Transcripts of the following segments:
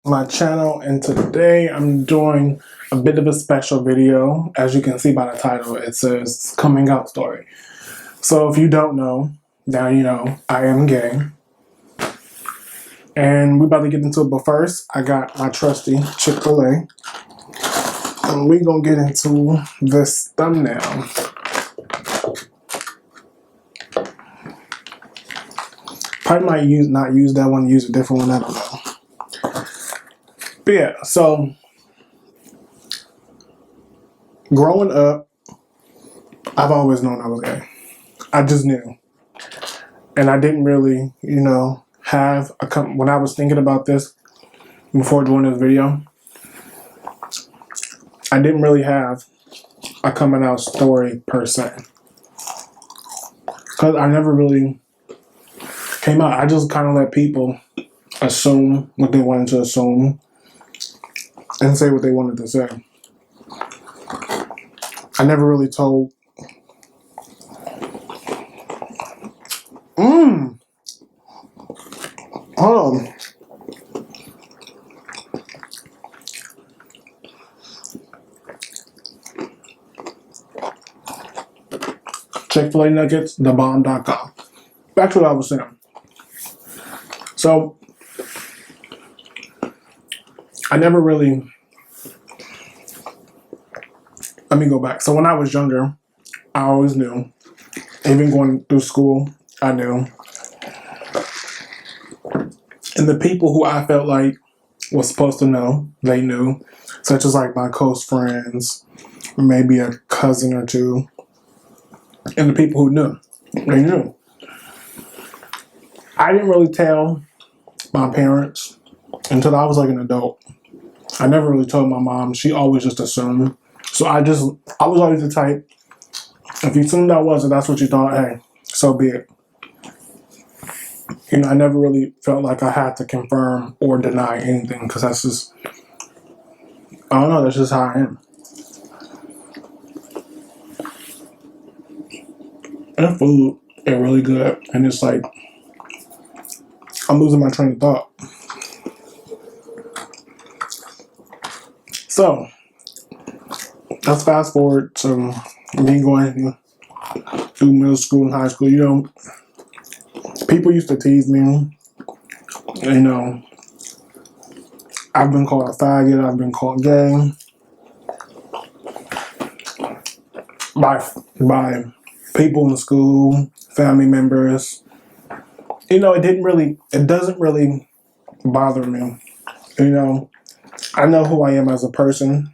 my channel, and today I'm doing a bit of a special video. As you can see by the title, it says coming out story. So if you don't know, now you know, I am gay. And we're about to get into it, but first I got my trusty Chick-fil-A. And we're gonna get into this thumbnail. Probably might not use that one, use a different one, I don't know. But yeah, so growing up, I've always known I was gay. I just knew. And I didn't really, have when I was thinking about this before doing this video, I didn't really have a coming out story per se. Because I never really came out. I just kind of let people assume what they wanted to assume and say what they wanted to say. I never really told. Hold on. Chick-fil-A nuggets, thebomb.com. Back to what I was saying. So, I never really, let me go back. So when I was younger, I always knew. Even going through school, I knew. And the people who I felt like was supposed to know, they knew. Such as like my close friends, maybe a cousin or two. And the people who knew, they knew. I didn't really tell my parents until I was like an adult. I never really told my mom. She always just assumed. So I was always the type, if you assumed I wasn't, that's what you thought, hey, so be it. I never really felt like I had to confirm or deny anything because that's just, I don't know, that's just how I am. And food is really good. And it's like, I'm losing my train of thought. So, let's fast forward to me going through middle school and high school. People used to tease me. I've been called a faggot. I've been called gay. By people in school, family members. It doesn't really bother me. I know who I am as a person,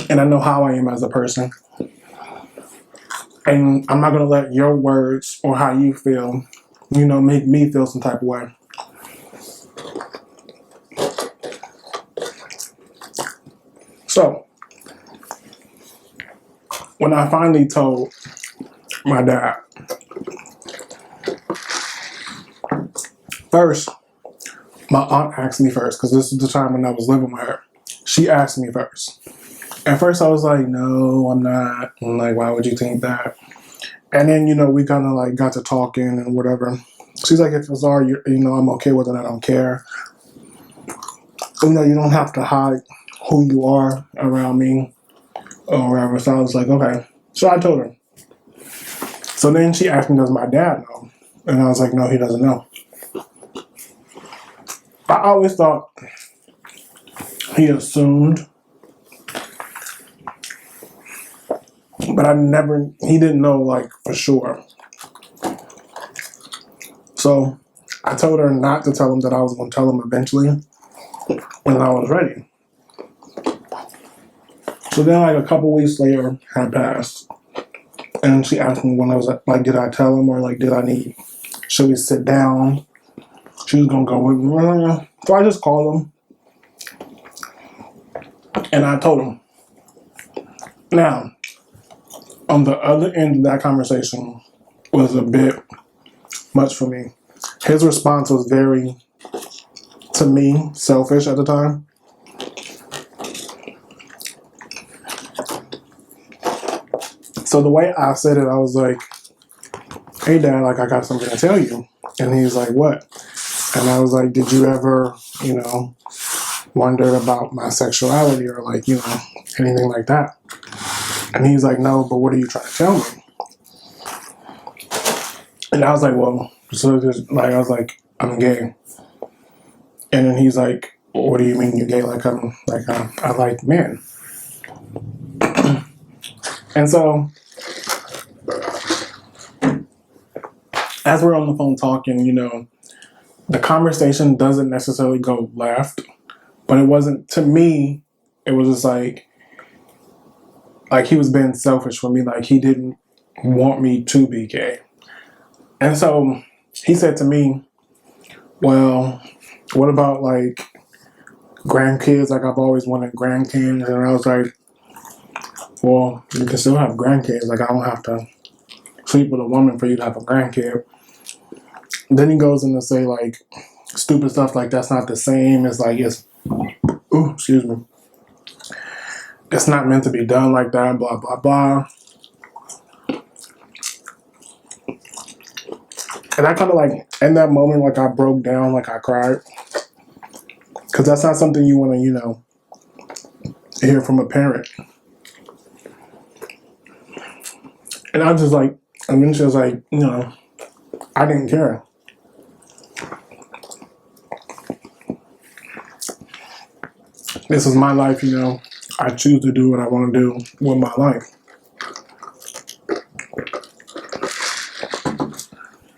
and I know how I am as a person. And I'm not going to let your words or how you feel, make me feel some type of way. So, when I finally told my dad, first, my aunt asked me first, because this is the time when I was living with her. She asked me first. At first, I was like, no, I'm not. I'm like, why would you think that? And then, we kind of like got to talking and whatever. She's like, if it's all, I'm okay with it. I don't care. You don't have to hide who you are around me or whatever. So I was like, okay. So I told her. So then she asked me, does my dad know? And I was like, no, he doesn't know. I always thought he assumed. But he didn't know, like, for sure. So I told her not to tell him that I was going to tell him eventually when I was ready. So then, like, a couple weeks later had passed. And she asked me when I was like, did I tell him or, like, should we sit down? She was going to go with me. So I just called him. And I told him. Now, on the other end of that conversation was a bit much for me. His response was very, to me, selfish at the time. So the way I said it, I was like, hey, Dad, like, I got something to tell you. And he's like, what? And I was like, did you ever, you know, wonder about my sexuality or like, you know, anything like that? And he's like, no, but what are you trying to tell me? And I was like, well, so just like, I was like, I'm gay. And then he's like, what do you mean you're gay? Like, I like men. And so, as we're on the phone talking, you know, the conversation doesn't necessarily go left, but it wasn't, to me, it was just like he was being selfish with me. Like, he didn't want me to be gay. And so he said to me, well, what about like grandkids? Like, I've always wanted grandkids. And I was like, well, you can still have grandkids. Like, I don't have to sleep with a woman for you to have a grandkid. Then he goes in to say like stupid stuff like that's not the same. It's like, excuse me. It's not meant to be done like that, blah, blah, blah. And I kind of like, in that moment, like I broke down, like I cried. Because that's not something you want to, you know, hear from a parent. And I was just like, and then she was like, you know, I didn't care. This is my life, you know. I choose to do what I want to do with my life.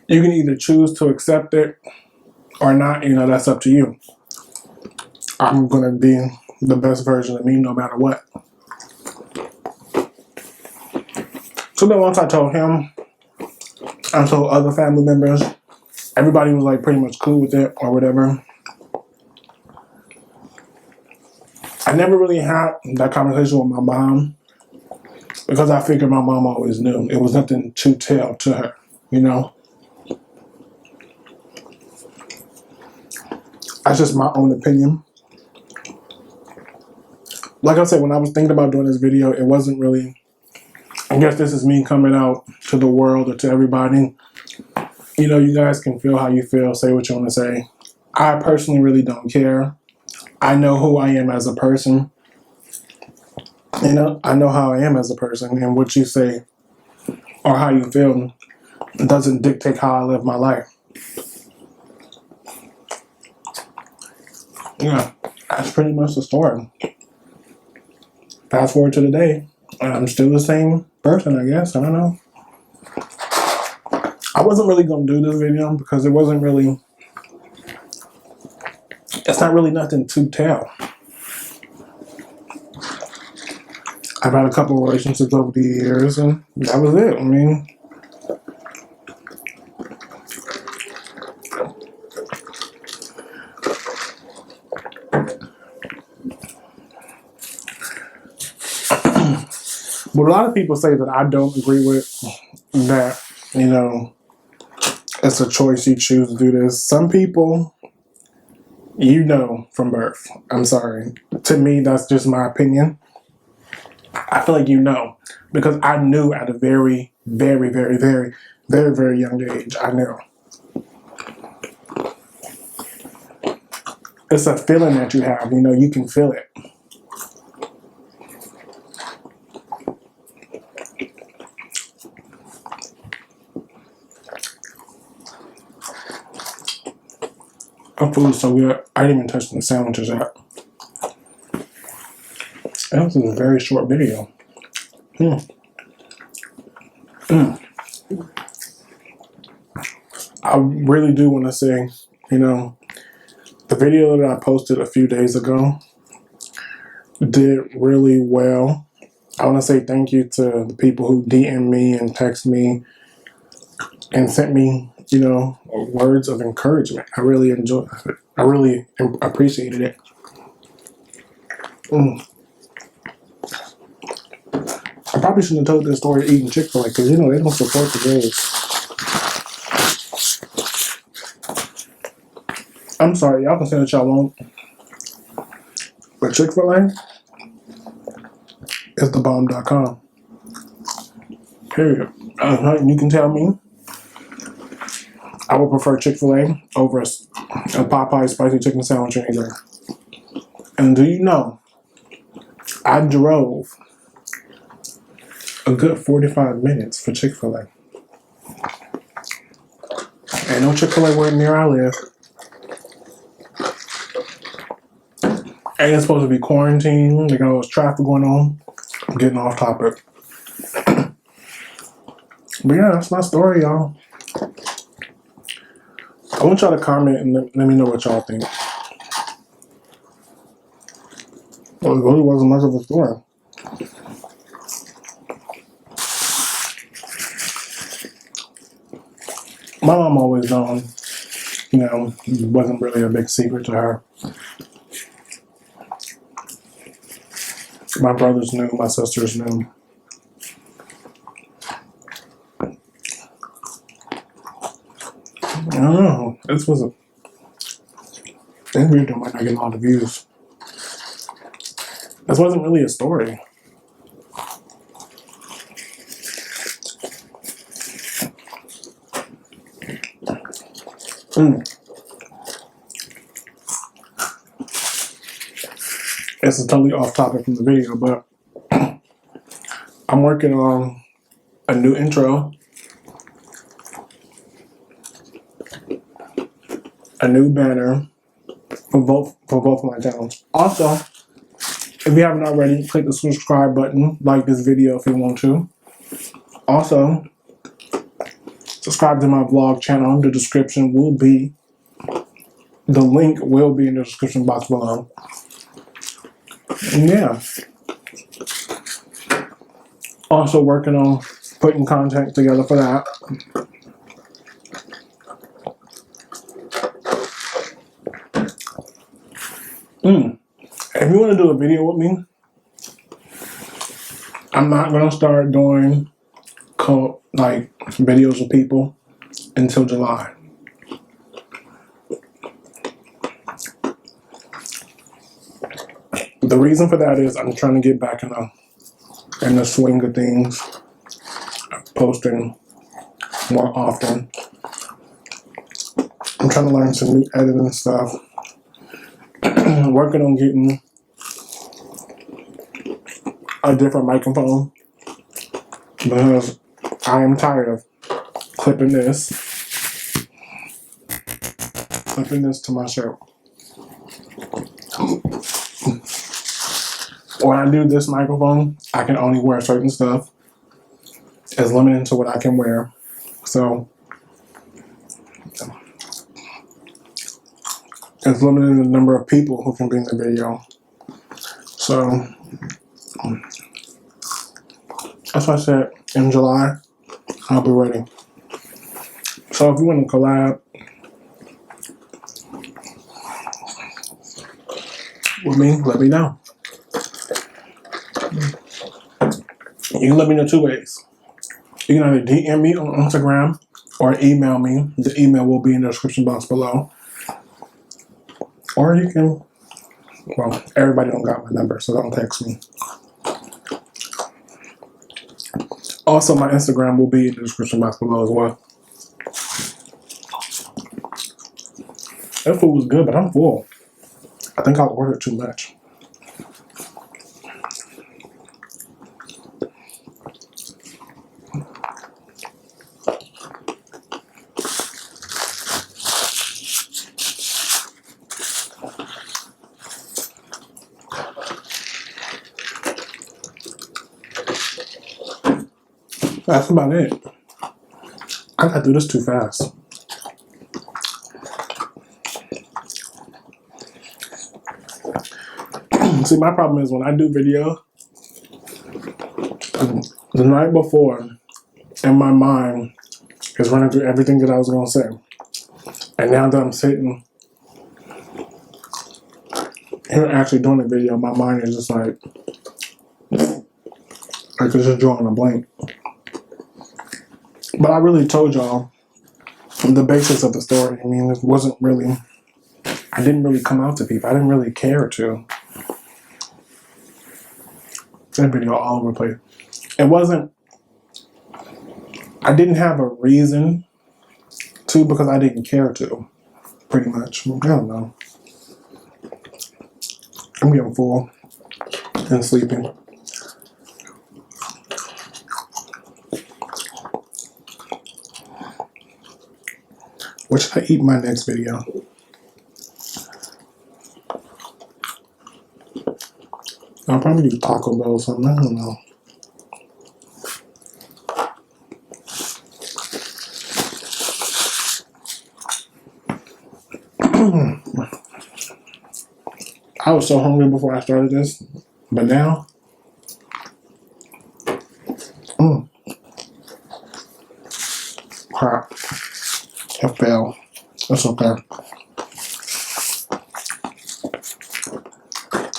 You can either choose to accept it or not, you know, that's up to you. I'm going to be the best version of me no matter what. So then once I told him, I told other family members, everybody was like pretty much cool with it or whatever. I never really had that conversation with my mom because I figured my mom always knew. It was nothing to tell to her, you know? That's just my own opinion. Like I said, when I was thinking about doing this video, it wasn't really, I guess this is me coming out to the world or to everybody. You know, you guys can feel how you feel, say what you want to say. I personally really don't care. I know who I am as a person. You know, I know how I am as a person, and what you say or how you feel doesn't dictate how I live my life. Yeah, that's pretty much the story. Fast forward to today, I'm still the same person, I guess. I don't know. I wasn't really going to do this video because it wasn't really, it's not really nothing to tell. I've had a couple of relationships over the years, and that was it. I mean, but a lot of people say that I don't agree with that, you know, it's a choice you choose to do this. Some people, you know from birth. I'm sorry. To me, that's just my opinion. I feel like you know, because I knew at a very, very, very, very, very, very young age. I knew. It's a feeling that you have. You know, you can feel it. Our food is so good. I didn't even touch the sandwiches yet. That was a very short video. I really do want to say, you know, the video that I posted a few days ago did really well. I want to say thank you to the people who DM me and text me and sent me, you know, words of encouragement. I really enjoyed it. I really appreciated it. I probably shouldn't have told this story eating Chick-fil-A because, you know, they don't support the gays. I'm sorry, y'all can say what y'all want. But Chick-fil-A is thebomb.com. Period. You can tell me I would prefer Chick-fil-A over a Popeye spicy chicken sandwich any day. And do you know, I drove a good 45 minutes for Chick-fil-A. Ain't no Chick-fil-A where near I live. And it's supposed to be quarantine. They got all this traffic going on. I'm getting off topic. But yeah, that's my story, y'all. I want y'all to comment and let me know what y'all think. Well, it really wasn't much of a story. My mom always known, you know, it wasn't really a big secret to her. My brothers knew, my sisters knew. I don't know. This video might not get a lot of views. This wasn't really a story. This is totally off topic from the video, but I'm working on a new intro, a new banner for both of my channels. Also, if you haven't already, click the subscribe button, like this video if you want to. Also, subscribe to my vlog channel. The link will be in the description box below. And yeah. Also working on putting content together for that. If you want to do a video with me, I'm not going to start doing like videos with people until July. The reason for that is I'm trying to get back in the swing of things, posting more often. I'm trying to learn some new editing stuff. Working on getting a different microphone because I am tired of clipping this to my shirt. When I do this microphone, I can only wear certain stuff. It's limited to what I can wear. So it's limited in the number of people who can be in the video. So that's why I said in July, I'll be ready. So if you want to collab with me, let me know. You can let me know two ways. You can either DM me on Instagram or email me. The email will be in the description box below. Or you can, well, everybody don't got my number, so don't text me. Also, my Instagram will be in the description box below as well. That food was good, but I'm full. I think I ordered too much. That's about it. I gotta do this too fast. See, my problem is when I do video, the night before, in my mind, is running through everything that I was gonna say. And now that I'm sitting here actually doing the video, my mind is just like it's just drawing a blank. But I really told y'all the basis of the story. I mean, it wasn't really, I didn't really come out to people. I didn't really care to. That video all over the place. It wasn't, I didn't have a reason 2 because I didn't care to. Pretty much. I don't know. I'm getting full and sleeping. What should I eat in my next video? I'll probably do Taco Bell or something. I don't know. I was so hungry before I started this, but now, crap, it failed. That's okay.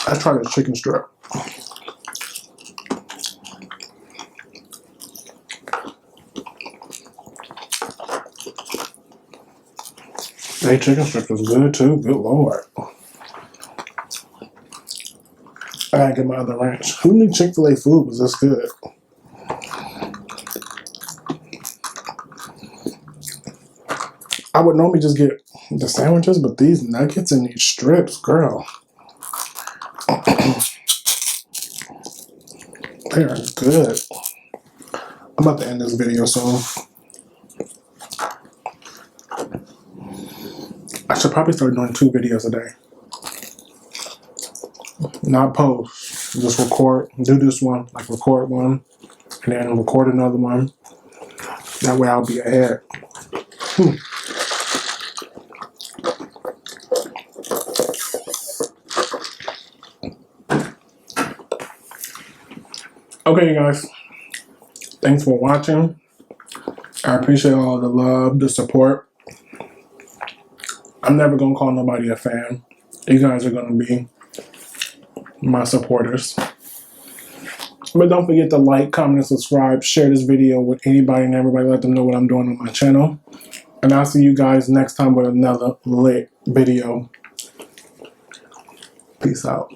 I tried a chicken strip. Hey, chicken strip was good too. Good Lord. I gotta get my other ranch. Who knew Chick-fil-A food was this good? I would normally just get the sandwiches, but these nuggets and these strips, girl. They are good. I'm about to end this video soon. I should probably start doing 2 videos a day. Not post. Just record. Do this one. Like record one. And then record another one. That way I'll be ahead. Okay, you guys. Thanks for watching. I appreciate all the love, the support. I'm never going to call nobody a fan. You guys are going to be my supporters. But don't forget to like, comment, and subscribe. Share this video with anybody and everybody. Let them know what I'm doing on my channel. And I'll see you guys next time with another lit video. Peace out.